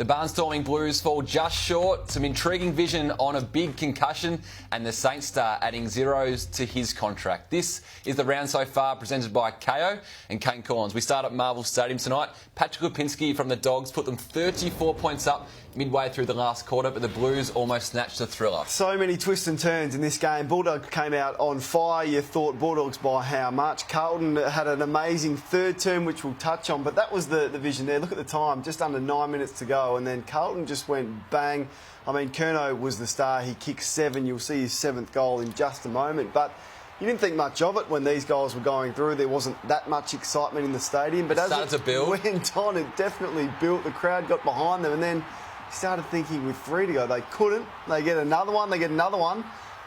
The barnstorming Blues fall just short. Some intriguing vision on a big concussion, and the Saints star adding zeros to his contract. This is the round so far, presented by KO and Kane Cornes. We start at Marvel Stadium tonight. Patrick Lipinski from the Dogs put them 34 points up midway through the last quarter, but the Blues almost snatched the thriller. So many twists and turns in this game. Bulldogs came out on fire. You thought Bulldogs by how much? Carlton had an amazing third term, which we'll touch on, but that was the vision there. Look at the time, just under 9 minutes to go, and then Carlton just went bang. I mean, Curnow was the star. He kicked 7. You'll see his 7th goal in just a moment, but you didn't think much of it when these goals were going through. There wasn't that much excitement in the stadium, but as it went on, it definitely built. The crowd got behind them, and then started thinking with 3 to go, they couldn't. They get another one,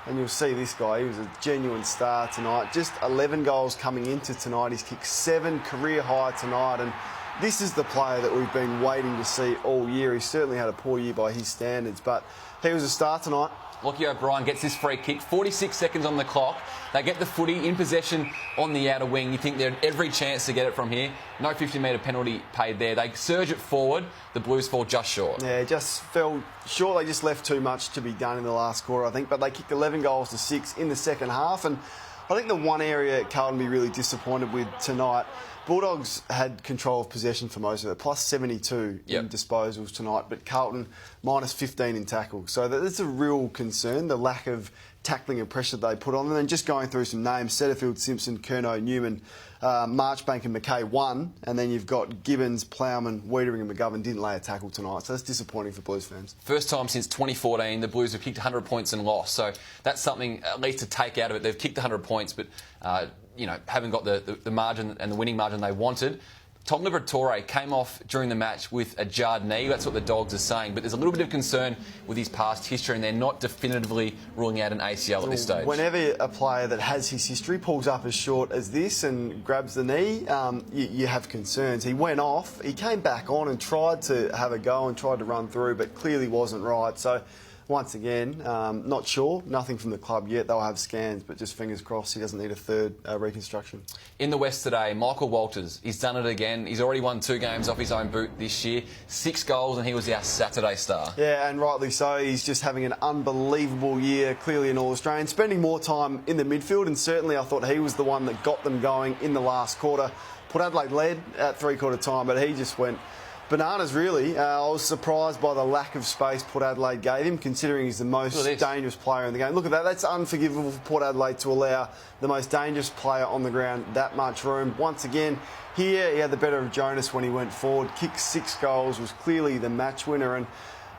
and you'll see this guy. He was a genuine star tonight. Just 11 goals coming into tonight. He's kicked 7, career high tonight, and this is the player that we've been waiting to see all year. He certainly had a poor year by his standards, but he was a star tonight. Lockie O'Brien gets this free kick, 46 seconds on the clock. They get the footy in possession on the outer wing. You think they had every chance to get it from here. No 50-metre penalty paid there. They surge it forward. The Blues fall just short. Yeah, just fell short. They just left too much to be done in the last quarter, I think. But they kicked 11 goals to 6 in the second half. And I think the one area Carlton be really disappointed with tonight, Bulldogs had control of possession for most of it, plus 72 in disposals tonight, but Carlton minus 15 in tackles. So that's a real concern, the lack of tackling and pressure they put on them. And just going through some names, Setterfield, Simpson, Curnow, Newman, Marchbank and McKay won, and then you've got Gibbons, Plowman, Wiedering and McGovern didn't lay a tackle tonight, so that's disappointing for Blues fans. First time since 2014 the Blues have kicked 100 points and lost, so that's something at least to take out of it. They've kicked 100 points, but haven't got the margin and the winning margin they wanted. Tom Liberatore came off during the match with a jarred knee. That's what the Dogs are saying. But there's a little bit of concern with his past history, and they're not definitively ruling out an ACL at this stage. Whenever a player that has his history pulls up as short as this and grabs the knee, you have concerns. He went off. He came back on and tried to have a go and tried to run through, but clearly wasn't right. So once again, not sure. Nothing from the club yet. They'll have scans, but just fingers crossed he doesn't need a third reconstruction. In the West today, Michael Walters, he's done it again. He's already won 2 games off his own boot this year. 6 goals, and he was our Saturday star. Yeah, and rightly so. He's just having an unbelievable year, clearly an All-Australian. Spending more time in the midfield, and certainly I thought he was the one that got them going in the last quarter. Port Adelaide led at 3/4 time, but he just went bananas, really. I was surprised by the lack of space Port Adelaide gave him, considering he's the most dangerous player in the game. Look at that. That's unforgivable for Port Adelaide to allow the most dangerous player on the ground that much room. Once again, here he had the better of Jonas when he went forward. Kicked 6 goals, was clearly the match winner, and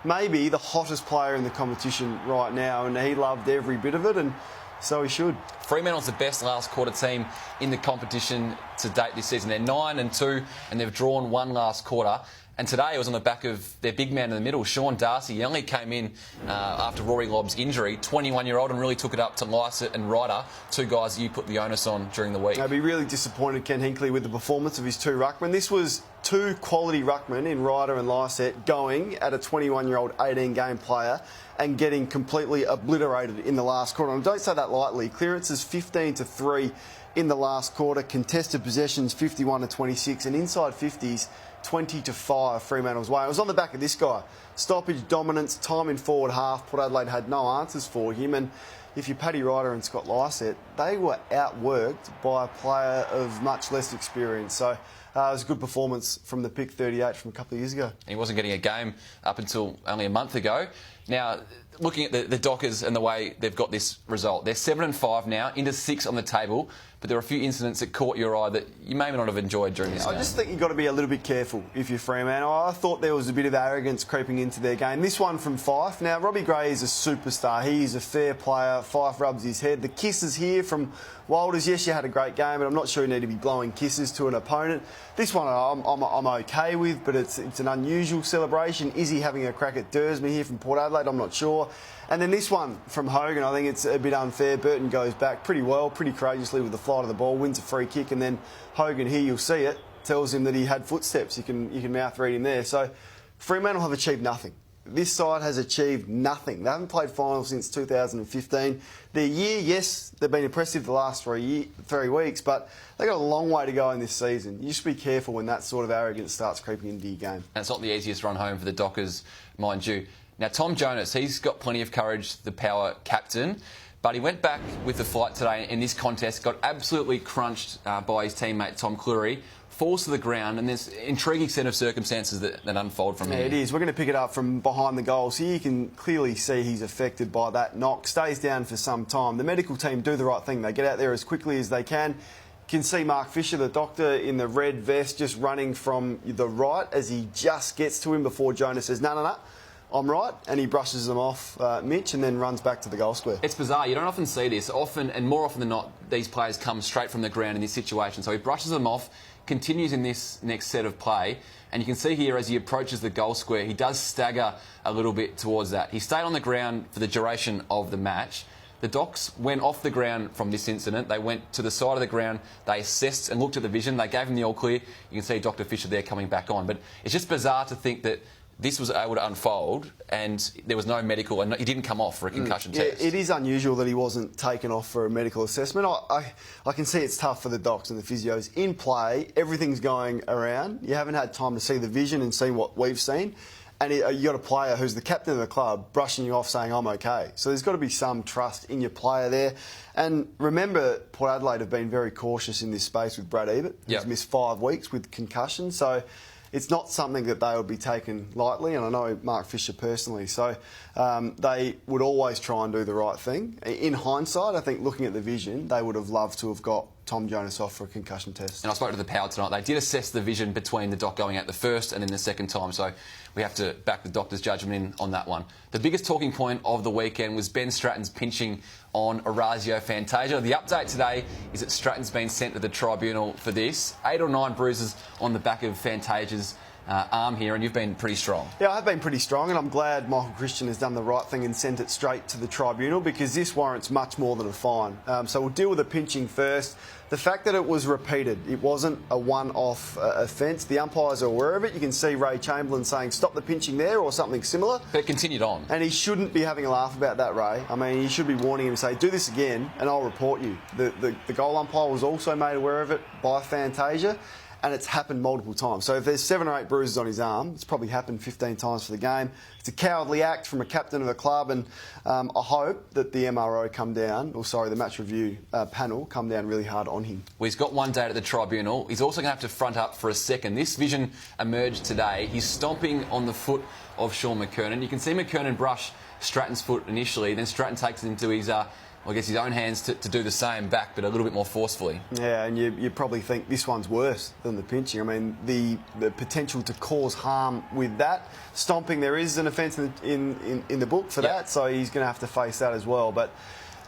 maybe the hottest player in the competition right now, and he loved every bit of it, and so he should. Fremantle's the best last quarter team in the competition to date this season. They're 9-2 and they've drawn 1 last quarter. And today it was on the back of their big man in the middle, Sean Darcy. He only came in after Rory Lobb's injury, 21-year-old, and really took it up to Lysett and Ryder, 2 guys you put the onus on during the week. I'd be really disappointed, Ken Hinkley, with the performance of his 2 ruckmen. This was 2 quality ruckmen in Ryder and Lysett going at a 21-year-old 18-game player and getting completely obliterated in the last quarter. And don't say that lightly. Clearances 15-3 in the last quarter, contested possessions 51-26, and inside 50s 20-5 Fremantle's way. It was on the back of this guy. Stoppage, dominance, time in forward half. Port Adelaide had no answers for him, and if you're Paddy Ryder and Scott Lysett, they were outworked by a player of much less experience. So it was a good performance from the pick 38 from a couple of years ago. He wasn't getting a game up until only a month ago. Now, looking at the Dockers and the way they've got this result, they're 7-5 now, into 6 on the table, but there are a few incidents that caught your eye that you may not have enjoyed during this game. I just think you've got to be a little bit careful if you're Fremantle. I thought there was a bit of arrogance creeping into their game. This one from Fife. Now, Robbie Gray is a superstar. He is a fair player. Fife rubs his head. The kisses here from Walters. Yes, you had a great game, but I'm not sure you need to be blowing kisses to an opponent. This one I'm okay with, but it's an unusual celebration. Is he having a crack at Dursby here from Port Adelaide? I'm not sure. And then this one from Hogan, I think it's a bit unfair. Burton goes back pretty well, pretty courageously with the flight of the ball, wins a free kick, and then Hogan, here you'll see it, tells him that he had footsteps. You can mouth read him there. So Fremantle have achieved nothing. this side has achieved nothing. They haven't played finals since 2015. Their year, yes, they've been impressive the last 3 weeks, but they've got a long way to go in this season. You just be careful when that sort of arrogance starts creeping into your game. And it's not the easiest run home for the Dockers, mind you. Now, Tom Jonas, he's got plenty of courage, the power captain, but he went back with the fight today in this contest, got absolutely crunched by his teammate Tom Cleary, falls to the ground, and there's an intriguing set of circumstances that unfold from here. It is. We're going to pick it up from behind the goals. Here you can clearly see he's affected by that knock, stays down for some time. The medical team do the right thing. They get out there as quickly as they can. You can see Mark Fisher, the doctor in the red vest, just running from the right as he just gets to him before Jonas says, no, I'm right, and he brushes them off, Mitch, and then runs back to the goal square. It's bizarre. You don't often see this. Often, and more often than not, these players come straight from the ground in this situation. So he brushes them off, continues in this next set of play, and you can see here as he approaches the goal square, he does stagger a little bit towards that. He stayed on the ground for the duration of the match. The Docs went off the ground from this incident. They went to the side of the ground. They assessed and looked at the vision. They gave him the all clear. You can see Dr. Fisher there coming back on. But it's just bizarre to think that this was able to unfold and there was no medical, and he didn't come off for a concussion test. It is unusual that he wasn't taken off for a medical assessment. I can see it's tough for the docs and the physios. In play, everything's going around. You haven't had time to see the vision and see what we've seen. And you got a player who's the captain of the club brushing you off saying, I'm okay. So there's got to be some trust in your player there. And remember, Port Adelaide have been very cautious in this space with Brad Ebert, who's missed 5 weeks with concussion. So it's not something that they would be taken lightly, and I know Mark Fisher personally. So they would always try and do the right thing. In hindsight, I think looking at the vision, they would have loved to have got Tom Jonas off for a concussion test. And I spoke to the Power tonight. They did assess the vision between the doc going out the first and then the second time, so we have to back the doctor's judgment in on that one. The biggest talking point of the weekend was Ben Stratton's pinching on Orazio Fantasia. The update today is that Stratton's been sent to the tribunal for this. 8 or 9 bruises on the back of Fantasia's arm here, and you've been pretty strong. Yeah, I've been pretty strong, and I'm glad Michael Christian has done the right thing and sent it straight to the tribunal, because this warrants much more than a fine. So we'll deal with the pinching first. The fact that it was repeated, it wasn't a one-off offence. The umpires are aware of it. You can see Ray Chamberlain saying, stop the pinching there, or something similar. But it continued on. And he shouldn't be having a laugh about that, Ray. I mean, he should be warning him and say, do this again, and I'll report you. The goal umpire was also made aware of it by Fantasia, and it's happened multiple times. So if there's 7 or 8 bruises on his arm, it's probably happened 15 times for the game. It's a cowardly act from a captain of a club, and I hope that the MRO the match review panel come down really hard on him. Well, he's got one date at the tribunal. He's also going to have to front up for a second. This vision emerged today. He's stomping on the foot of Sean McKernan. You can see McKernan brush Stratton's foot initially, then Stratton takes it into his his own hands to do the same back, but a little bit more forcefully. Yeah, and you probably think this one's worse than the pinching. I mean, the potential to cause harm with that. Stomping, there is an offence in the book for that, so he's going to have to face that as well.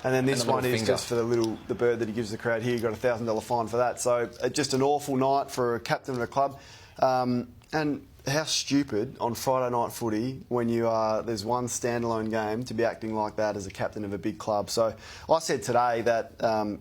And then this one is just for the bird that he gives the crowd here. He got a $1,000 fine for that. So just an awful night for a captain of a club. And how stupid on Friday night footy when there's one standalone game to be acting like that as a captain of a big club. So I said today that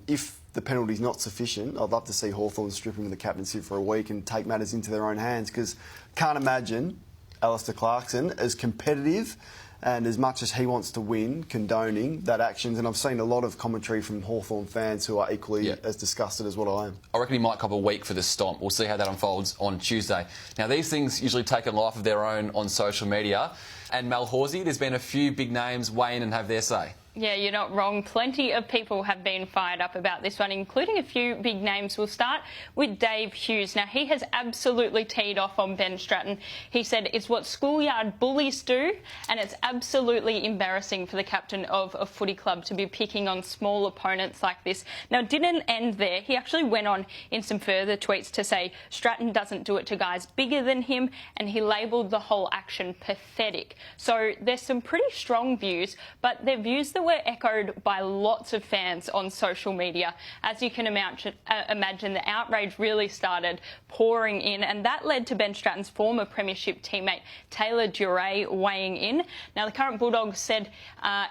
if the penalty's not sufficient, I'd love to see Hawthorn strip him of the captaincy for a week and take matters into their own hands, because can't imagine Alistair Clarkson as competitive and as much as he wants to win, condoning that actions. And I've seen a lot of commentary from Hawthorn fans who are equally as disgusted as what I am. I reckon he might cop a week for the stomp. We'll see how that unfolds on Tuesday. Now, these things usually take a life of their own on social media. And Mel Horsey, there's been a few big names weigh in and have their say. Yeah, you're not wrong. Plenty of people have been fired up about this one, including a few big names. We'll start with Dave Hughes. Now, he has absolutely teed off on Ben Stratton. He said it's what schoolyard bullies do, and it's absolutely embarrassing for the captain of a footy club to be picking on small opponents like this. Now, it didn't end there. He actually went on in some further tweets to say Stratton doesn't do it to guys bigger than him, and he labelled the whole action pathetic. So there's some pretty strong views, but they're views that were echoed by lots of fans on social media. As you can imagine, the outrage really started pouring in, and that led to Ben Stratton's former premiership teammate Taylor Duray weighing in. Now, the current Bulldogs said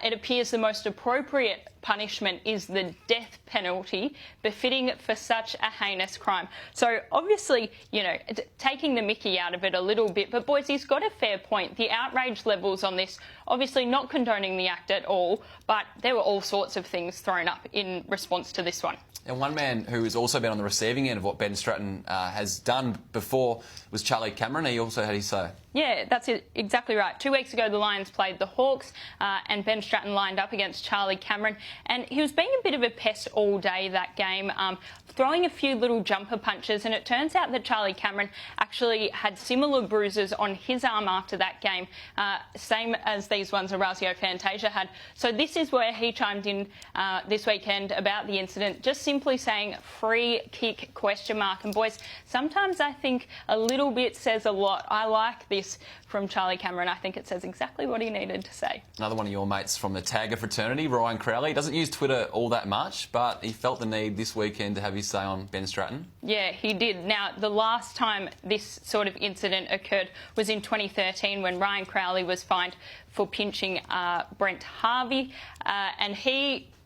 it appears the most appropriate punishment is the death penalty befitting for such a heinous crime. So obviously, you know, taking the mickey out of it a little bit, but boys, he's got a fair point. The outrage levels on this, obviously not condoning the act at all, but there were all sorts of things thrown up in response to this one. And one man who has also been on the receiving end of what Ben Stratton has done before was Charlie Cameron. He also had his say. Yeah, that's it, exactly right. 2 weeks ago, the Lions played the Hawks and Ben Stratton lined up against Charlie Cameron. And he was being a bit of a pest all day that game, throwing a few little jumper punches. And it turns out that Charlie Cameron actually had similar bruises on his arm after that game, same as these ones Orazio Fantasia had. So this is where he chimed in this weekend about the incident, just simply saying free kick ? And boys, sometimes I think a little bit says a lot. I like this from Charlie Cameron. I think it says exactly what he needed to say. Another one of your mates from the Tagger fraternity, Ryan Crowley, doesn't use Twitter all that much, but he felt the need this weekend to have his say on Ben Stratton. Yeah, he did. Now, the last time this sort of incident occurred was in 2013 when Ryan Crowley was fined for pinching Brent Harvey, and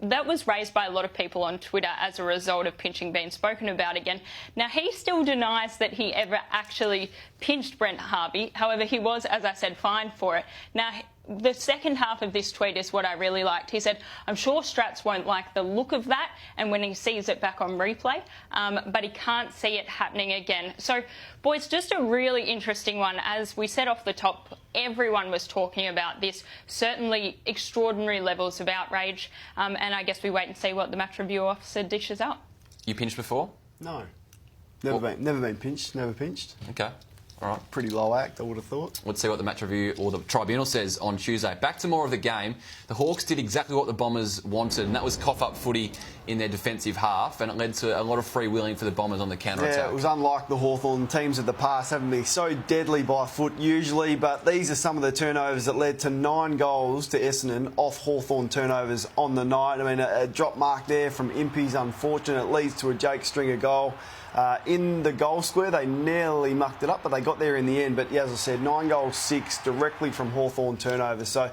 that was raised by a lot of people on Twitter as a result of pinching being spoken about again. Now, he still denies that he ever actually pinched Brent Harvey. However, he was, as I said, fined for it. Now, the second half of this tweet is what I really liked. He said, I'm sure Strats won't like the look of that and when he sees it back on replay, but he can't see it happening again. So, boys, just a really interesting one. As we said off the top, everyone was talking about this. Certainly extraordinary levels of outrage. And I guess we wait and see what the match review officer dishes up. You pinched before? No. Never been pinched. Never pinched. Okay. All right. Pretty low act, I would have thought. Let's see what the match review or the tribunal says on Tuesday. Back to more of the game. The Hawks did exactly what the Bombers wanted, and that was cough-up footy in their defensive half, and it led to a lot of freewheeling for the Bombers on the counter-attack. Yeah, it was unlike the Hawthorn teams of the past, having been so deadly by foot usually, but these are some of the turnovers that led to 9 goals to Essendon off Hawthorn turnovers on the night. I mean, a drop mark there from Impey's unfortunate leads to a Jake Stringer goal. In the goal square, they nearly mucked it up, but they got there in the end. But yeah, as I said, 9 goals, 6 directly from Hawthorn turnovers. So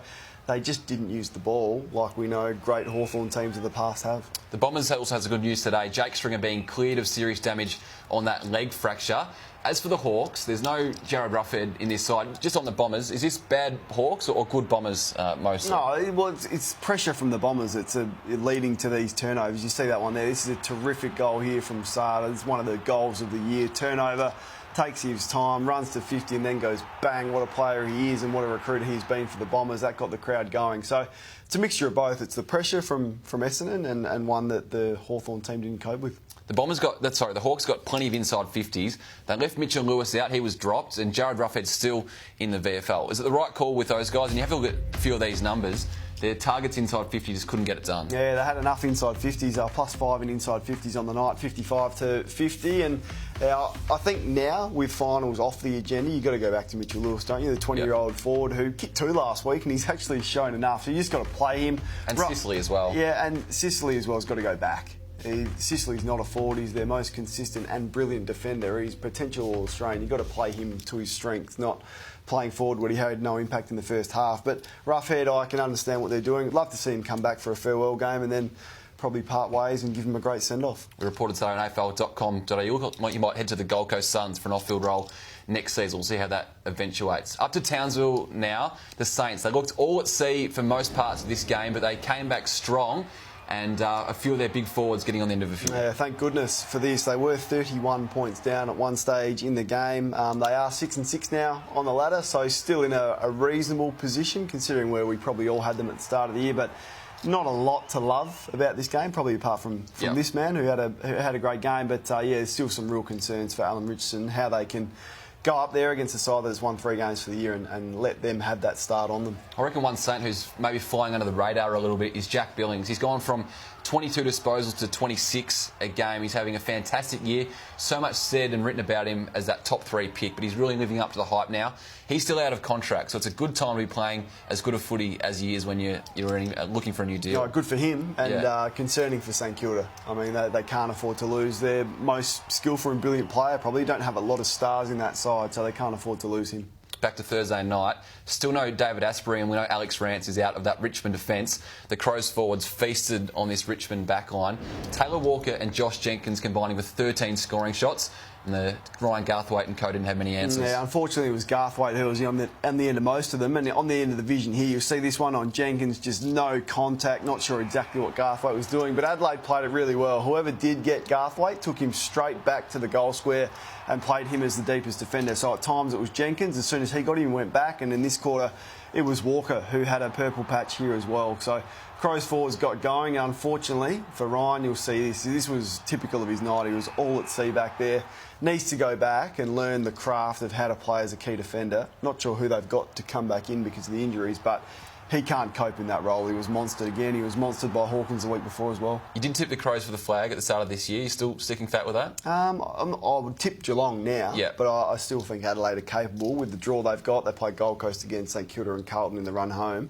they just didn't use the ball like we know great Hawthorn teams of the past have. The Bombers also has good news today. Jake Stringer being cleared of serious damage on that leg fracture. As for the Hawks, there's no Jared Ruffhead in this side. Just on the Bombers, is this bad Hawks or good Bombers mostly? No, well, it's pressure from the Bombers. It's leading to these turnovers. You see that one there. This is a terrific goal here from Sada. It's one of the goals of the year. Turnover, takes his time, runs to 50 and then goes bang. What a player he is and what a recruiter he's been for the Bombers. That got the crowd going. So it's a mixture of both. It's the pressure from Essendon and one that the Hawthorn team didn't cope with. The Hawks got plenty of inside 50s. They left Mitchell Lewis out, he was dropped, and Jared Ruffhead's still in the VFL. Is it the right call with those guys? And you have to look at a few of these numbers. Their targets inside 50 just couldn't get it done. Yeah, they had enough inside 50s, +5 in inside 50s on the night, 55 to 50. And I think now, with finals off the agenda, you've got to go back to Mitchell Lewis, don't you? The 20-year-old forward who kicked 2 last week, and he's actually shown enough. So you just got to play him. And Sicily as well. Yeah, and Sicily as well has got to go back. Sicily's not a forward. He's their most consistent and brilliant defender. He's potential All-Australian. You've got to play him to his strengths, not playing forward where he had no impact in the first half. But Ruffhead, I can understand what they're doing. I'd love to see him come back for a farewell game and then probably part ways and give him a great send-off. We reported today on AFL.com.au. You might head to the Gold Coast Suns for an off-field role next season. We'll see how that eventuates. Up to Townsville now, the Saints. They looked all at sea for most parts of this game, but they came back strong. And a few of their big forwards getting on the end of a few. Yeah, thank goodness for this. They were 31 points down at one stage in the game. They are 6-6 now on the ladder, so still in a reasonable position considering where we probably all had them at the start of the year. But not a lot to love about this game, probably apart from this man who had a great game. But yeah, there's still some real concerns for Alan Richardson, how they can go up there against a side that's won 3 games for the year and let them have that start on them. I reckon one Saint who's maybe flying under the radar a little bit is Jack Billings. He's gone from 22 disposals to 26 a game. He's having a fantastic year. So much said and written about him as that top 3 pick, but he's really living up to the hype now. He's still out of contract, so it's a good time to be playing as good a footy as he is when you're looking for a new deal. No, good for him and concerning for St Kilda. I mean, they can't afford to lose their most skillful and brilliant player. Probably don't have a lot of stars in that side, so they can't afford to lose him. back to Thursday night. Still no David Asprey, and we know Alex Rance is out of that Richmond defence. The Crows forwards feasted on this Richmond backline. Taylor Walker and Josh Jenkins combining with 13 scoring shots. And the Ryan Garthwaite and co didn't have many answers. Yeah, unfortunately it was Garthwaite who was on the end of most of them. And on the end of the vision here, you'll see this one on Jenkins, just no contact. Not sure exactly what Garthwaite was doing, but Adelaide played it really well. Whoever did get Garthwaite took him straight back to the goal square and played him as the deepest defender. So at times it was Jenkins. As soon as he got him, went back. And in this quarter, it was Walker who had a purple patch here as well. So Crows forwards got going. Unfortunately for Ryan, you'll see this. This was typical of his night. He was all at sea back there. Needs to go back and learn the craft of how to play as a key defender. Not sure who they've got to come back in because of the injuries, but he can't cope in that role. He was monstered again. He was monstered by Hawkins the week before as well. You didn't tip the Crows for the flag at the start of this year. You still sticking fat with that? I would tip Geelong now, yeah, but I still think Adelaide are capable with the draw they've got. They played Gold Coast against St Kilda and Carlton in the run home.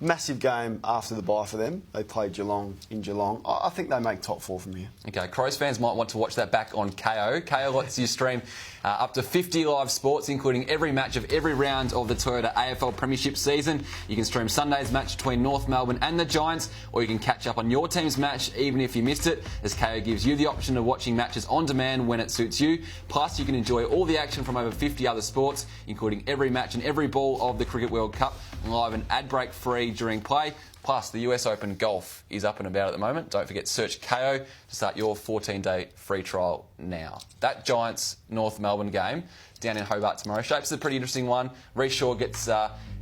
Massive game after the bye for them. They played Geelong in Geelong. I think they make top 4 from here. Okay, Crows fans might want to watch that back on KO. KO lets you stream up to 50 live sports, including every match of every round of the Toyota AFL Premiership season. You can stream Sunday's match between North Melbourne and the Giants, or you can catch up on your team's match even if you missed it, as KO gives you the option of watching matches on demand when it suits you. Plus, you can enjoy all the action from over 50 other sports, including every match and every ball of the Cricket World Cup, live and ad break free during play. Plus, the US Open Golf is up and about at the moment. Don't forget, search KO to start your 14-day free trial now. That Giants-North Melbourne game down in Hobart tomorrow shapes a pretty interesting one. Reece Shaw gets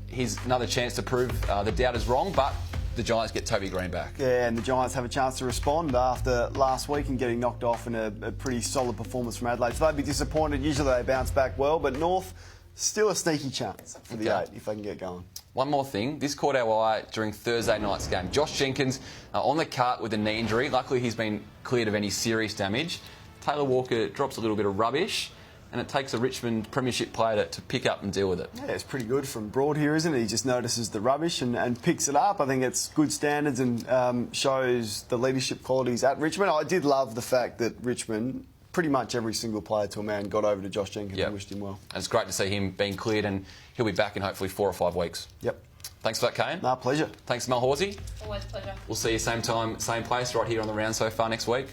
his another chance to prove the doubters wrong, but the Giants get Toby Green back. Yeah, and the Giants have a chance to respond after last week and getting knocked off in a pretty solid performance from Adelaide. So they'd be disappointed. Usually they bounce back well, but North, still a sneaky chance for the 8 if they can get going. One more thing, this caught our eye during Thursday night's game. Josh Jenkins on the cart with a knee injury. Luckily, he's been cleared of any serious damage. Taylor Walker drops a little bit of rubbish, and it takes a Richmond Premiership player to pick up and deal with it. Yeah, it's pretty good from Broad here, isn't it? He just notices the rubbish and picks it up. I think it's good standards and shows the leadership qualities at Richmond. I did love the fact that Richmond, pretty much every single player to a man, got over to Josh Jenkins and wished him well. And it's great to see him being cleared, and he'll be back in hopefully 4 or 5 weeks. Yep. Thanks for that, Kane. No, pleasure. Thanks, Mel Horsey. Always a pleasure. We'll see you same time, same place, right here on The Round So Far next week.